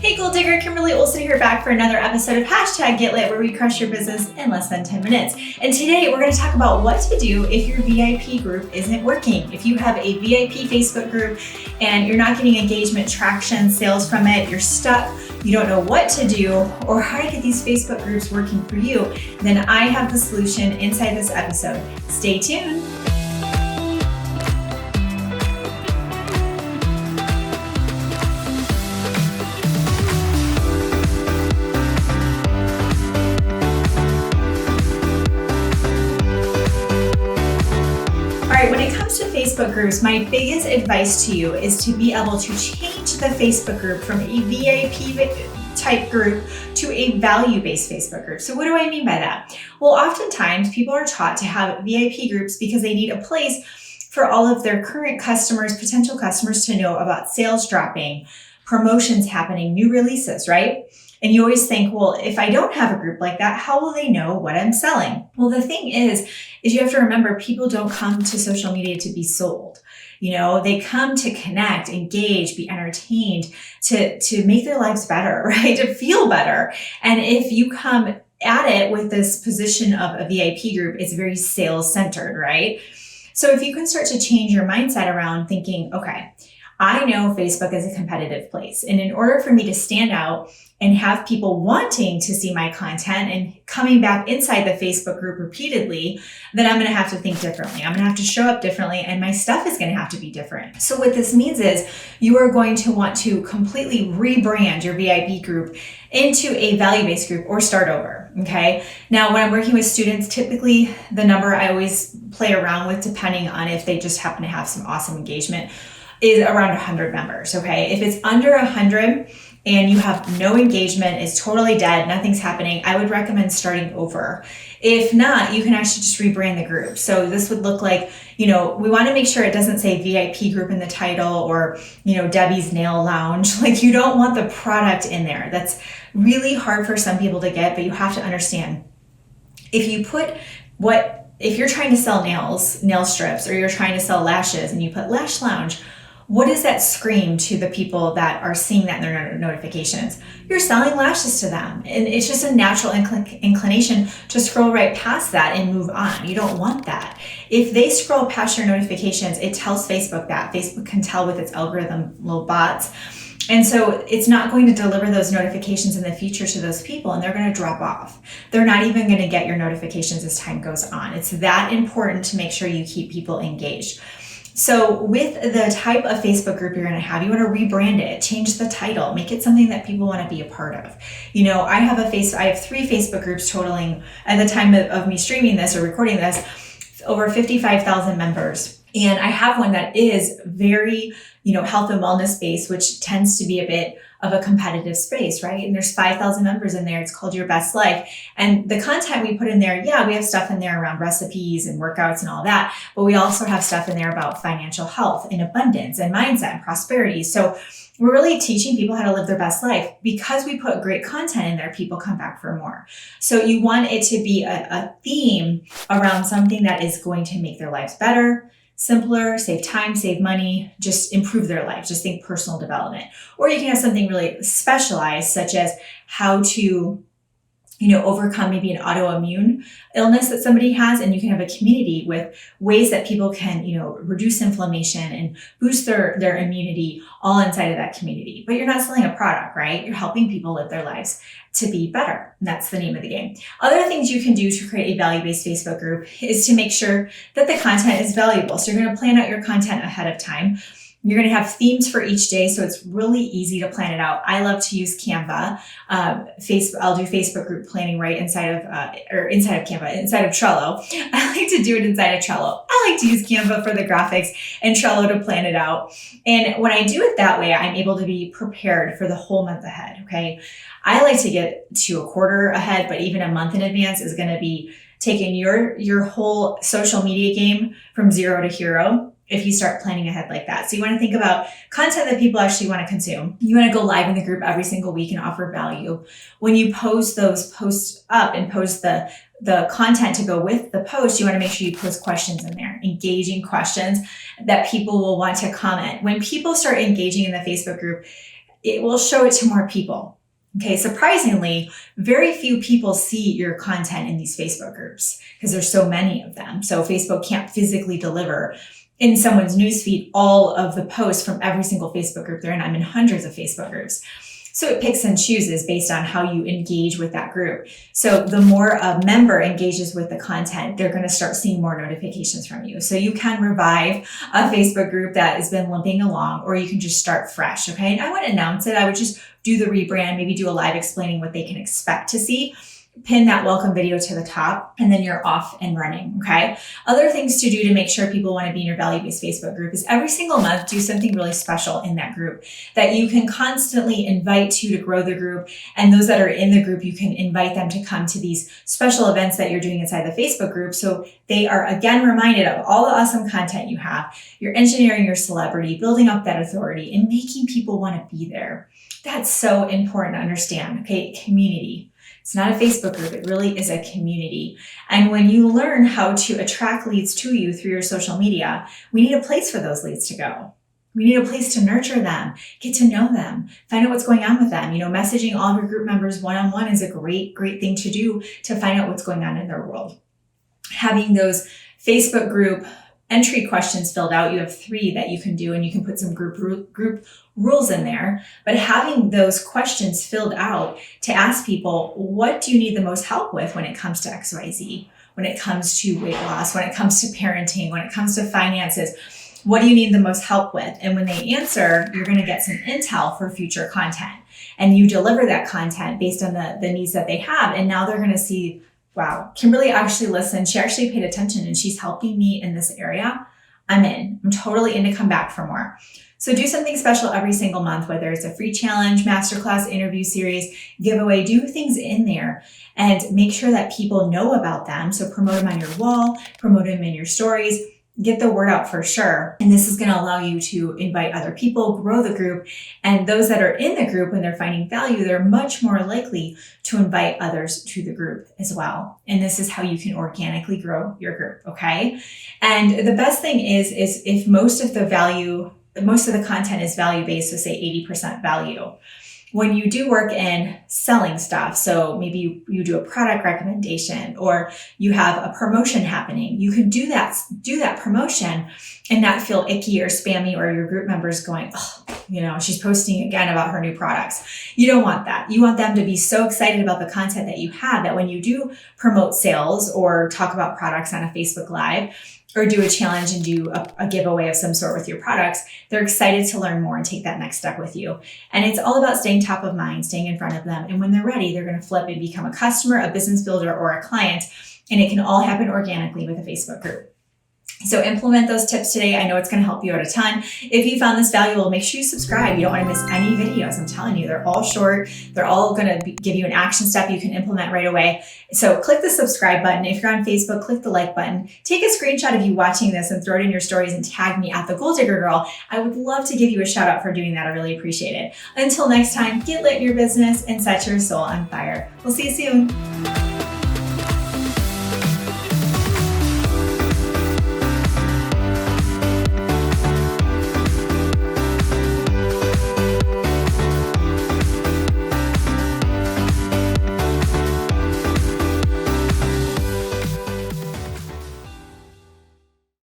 Hey Gold Digger, Kimberly Olsen here, back for another episode of Hashtag Get Lit, where we crush your business in less than 10 minutes. And today we're going to talk about what to do if your VIP group isn't working. If you have a VIP Facebook group and you're not getting engagement, traction, sales from it, you're stuck, you don't know what to do or how to get these Facebook groups working for you, then I have the solution inside this episode. Stay tuned. When it comes to Facebook groups, my biggest advice to you is to be able to change the Facebook group from a VIP type group to a value-based Facebook group. So what do I mean by that? Well, oftentimes people are taught to have VIP groups because they need a place for all of their current customers, potential customers, to know about sales dropping, promotions happening, new releases, right? And you always think, well, if I don't have a group like that, how will they know what I'm selling? Well, the thing is you have to remember, people don't come to social media to be sold. You know, they come to connect, engage, be entertained, to make their lives better, right? To feel better. And if you come at it with this position of a VIP group, it's very sales centered, right? So if you can start to change your mindset around thinking, okay, I know Facebook is a competitive place. And in order for me to stand out and have people wanting to see my content and coming back inside the Facebook group repeatedly, then I'm going to have to think differently. I'm going to have to show up differently, and my stuff is going to have to be different. So what this means is you are going to want to completely rebrand your VIP group into a value-based group or start over. Okay. Now, when I'm working with students, typically the number I always play around with, depending on if they just happen to have some awesome engagement, is around 100 members. Okay. If it's under 100 and you have no engagement, it's totally dead, nothing's happening, I would recommend starting over. If not, you can actually just rebrand the group. So this would look like, we want to make sure it doesn't say VIP group in the title or, Debbie's Nail Lounge. Like, you don't want the product in there. That's really hard for some people to get, but you have to understand, if you're trying to sell nail strips, or you're trying to sell lashes and you put Lash Lounge, what does that scream to the people that are seeing that in their notifications? You're selling lashes to them. And it's just a natural inclination to scroll right past that and move on. You don't want that. If they scroll past your notifications, it tells Facebook that. Facebook can tell with its algorithm, little bots. And so it's not going to deliver those notifications in the future to those people, and they're going to drop off. They're not even going to get your notifications as time goes on. It's that important to make sure you keep people engaged. So with the type of Facebook group you're going to have, you want to rebrand it, change the title, make it something that people want to be a part of. I have 3 Facebook groups totaling, at the time of me streaming this or recording this, over 55,000 members. And I have one that is very, health and wellness based, which tends to be a bit of a competitive space, right? And there's 5,000 members in there. It's called Your Best Life. And the content we put in there, we have stuff in there around recipes and workouts and all that, but we also have stuff in there about financial health and abundance and mindset and prosperity. So we're really teaching people how to live their best life. Because we put great content in there, people come back for more. So you want it to be a theme around something that is going to make their lives better, simpler, save time, save money, just improve their life. Just think personal development. Or you can have something really specialized, such as how to, overcome maybe an autoimmune illness that somebody has. And you can have a community with ways that people can, reduce inflammation and boost their immunity all inside of that community. But you're not selling a product, right? You're helping people live their lives to be better. And that's the name of the game. Other things you can do to create a value-based Facebook group is to make sure that the content is valuable. So you're going to plan out your content ahead of time. You're going to have themes for each day, so it's really easy to plan it out. I love to use Canva. I'll do Facebook group planning right inside of Canva, inside of Trello. I like to do it inside of Trello. I like to use Canva for the graphics and Trello to plan it out. And when I do it that way, I'm able to be prepared for the whole month ahead, okay? I like to get to a quarter ahead, but even a month in advance is going to be taking your whole social media game from 0 to hero if you start planning ahead like that. So you want to think about content that people actually want to consume. You want to go live in the group every single week and offer value. When you post those posts up and post the content to go with the post, you want to make sure you post questions in there, engaging questions that people will want to comment. When people start engaging in the Facebook group, it will show it to more people. Okay, surprisingly, very few people see your content in these Facebook groups because there's so many of them. So Facebook can't physically deliver in someone's newsfeed all of the posts from every single Facebook group they're in. I'm in hundreds of Facebook groups. So it picks and chooses based on how you engage with that group. So the more a member engages with the content, they're going to start seeing more notifications from you. So you can revive a Facebook group that has been limping along, or you can just start fresh. Okay. And I wouldn't announce it. I would just do the rebrand, maybe do a live explaining what they can expect to see. Pin that welcome video to the top, and then you're off and running. Okay. Other things to do to make sure people want to be in your value-based Facebook group is every single month, do something really special in that group that you can constantly invite to grow the group. And those that are in the group, you can invite them to come to these special events that you're doing inside the Facebook group. So they are again reminded of all the awesome content you have. You're engineering your celebrity, building up that authority, and making people want to be there. That's so important to understand. Okay. Community. It's not a Facebook group. It really is a community. And when you learn how to attract leads to you through your social media, we need a place for those leads to go. We need a place to nurture them, get to know them, find out what's going on with them. Messaging all of your group members one-on-one is a great thing to do to find out what's going on in their world. Having those Facebook group entry questions filled out, you have 3 that you can do, and you can put some group rules in there. But having those questions filled out to ask people, what do you need the most help with when it comes to XYZ, when it comes to weight loss, when it comes to parenting, when it comes to finances, what do you need the most help with? And when they answer, you're going to get some intel for future content, and you deliver that content based on the needs that they have. And now they're going to see, wow, Kimberly actually listened. She actually paid attention, and she's helping me in this area. I'm in. I'm totally in to come back for more. So do something special every single month, whether it's a free challenge, masterclass, interview series, giveaway. Do things in there and make sure that people know about them. So promote them on your wall, promote them in your stories. Get the word out for sure. And this is going to allow you to invite other people, grow the group. And those that are in the group, when they're finding value, they're much more likely to invite others to the group as well. And this is how you can organically grow your group. Okay. And the best thing is if most of the content is value-based, so say 80% value. When you do work in selling stuff, so maybe you do a product recommendation or you have a promotion happening, you can do that promotion and not feel icky or spammy, or your group members going, oh, she's posting again about her new products. You don't want that. You want them to be so excited about the content that you have that when you do promote sales or talk about products on a Facebook Live, or do a challenge and do a giveaway of some sort with your products, they're excited to learn more and take that next step with you. And it's all about staying top of mind, staying in front of them. And when they're ready, they're going to flip and become a customer, a business builder, or a client. And it can all happen organically with a Facebook group. So implement those tips today. I know it's going to help you out a ton. If you found this valuable, make sure you subscribe. You don't want to miss any videos. I'm telling you, they're all short. They're all going to give you an action step you can implement right away. So click the subscribe button. If you're on Facebook, click the like button. Take a screenshot of you watching this and throw it in your stories and tag me at the Goal Digger Girl. I would love to give you a shout out for doing that. I really appreciate it. Until next time, get lit in your business and set your soul on fire. We'll see you soon.